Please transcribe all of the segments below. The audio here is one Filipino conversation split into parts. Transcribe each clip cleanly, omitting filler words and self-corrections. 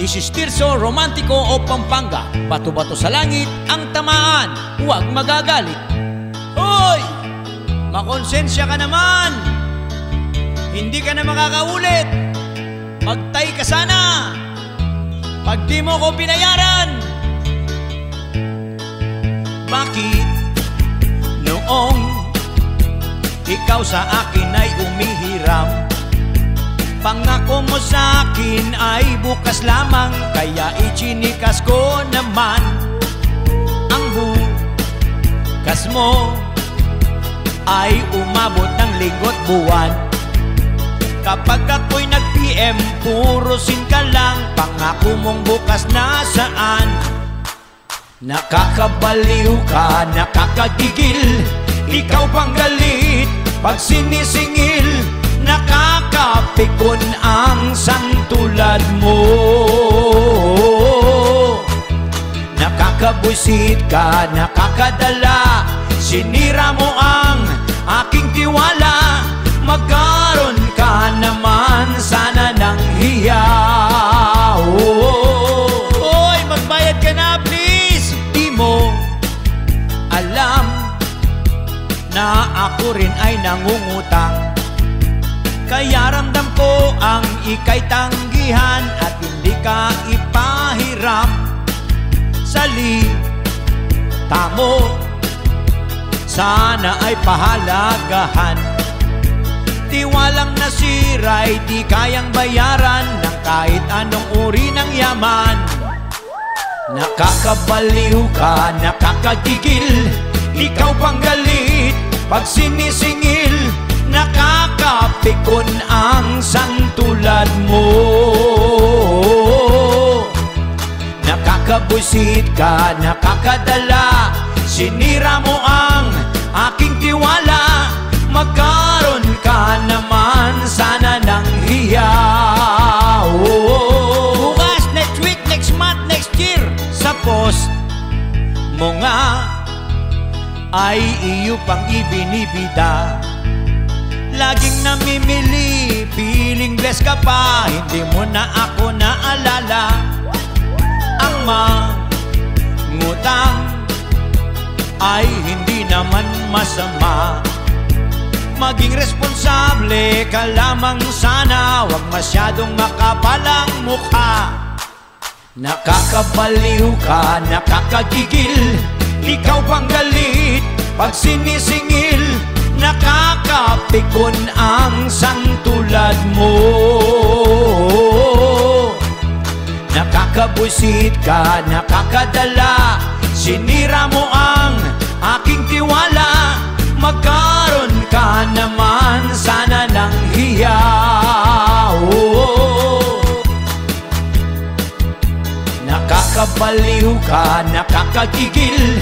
Isistirso, romantiko o Pampanga, bato-bato sa langit ang tamaan, huwag magagalit. Hoy! Makonsensya ka naman, hindi ka na makakaulit. Magtay ka sana pag di mo ko binayaran. Bakit noong ikaw sa akin ay umihiram, pangako mo sa akin ay bukas lamang, kaya ichinikas ko naman ang bukas mo ay umabot ng linggo't buwan. Kapag ako'y nag-PM, puro sin ka lang, pangako mong bukas nasaan. Nakakabaliw ka, nakakagigil, ikaw pang galit pag sinisingil. Nakakapikon ang sangtulad mo, nakakabwisit ka, nakakadala, sinira mo ang aking tiwala. Magkaroon ka naman sana ng hiya. Hoy, magbayad ka na please. Di mo alam na ako rin ay nangungutang, kaya ramdam ko ang ika'y tanggihan at hindi ka ipahiram. Salita mo sana ay pahalagahan, tiwalang nasira'y di kayang bayaran ng kahit anong uri ng yaman. Nakakabaliw ka, nakakagigil, ikaw pang galit pag sinisingil. Nakakapikon ang sangtulad mo, nakakabwisit ka, nakakadala, sinira mo ang aking tiwala. Magkaroon ka naman sana ng hiya. Bukas, next week, next month, next year, sa post mo nga ay iyo pang ibinibida. Laging namimili, feeling blessed ka pa, hindi mo na ako naalala. Ang mangutang ay hindi naman masama, maging responsable ka lamang sana, wag masyadong makapalang mukha. Nakakabaliw ka, nakakagigil, ikaw pang galit pag sinisingil. Nakakapikon ang sangtulad mo, nakakabwisit ka, nakakadala, sinira mo ang aking tiwala. Magkaroon ka naman sana ng hiya. Nakakabaliw ka, nakakagigil,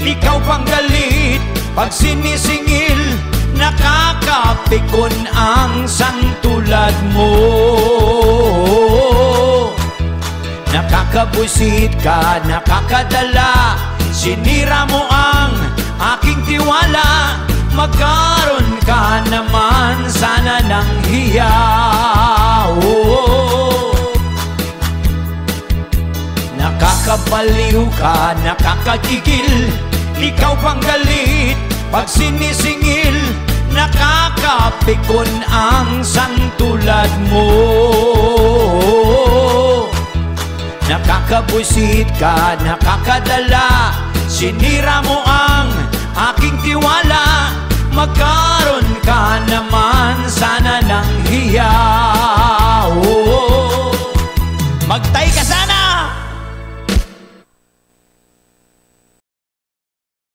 ikaw pang galit pag sinisingil. Nakakapikon ang sangtulad mo, nakakabwisit ka, nakakadala, sinira mo ang aking tiwala. Magkaroon ka naman sana ng hiya. Nakakabaliw ka, nakakagigil, ikaw pang galit pag sinisingil. Nakakapikon ang sangtulad mo, nakakabwisit ka, nakakadala, sinira mo ang aking tiwala. Magkaroon ka naman sana ng hiya.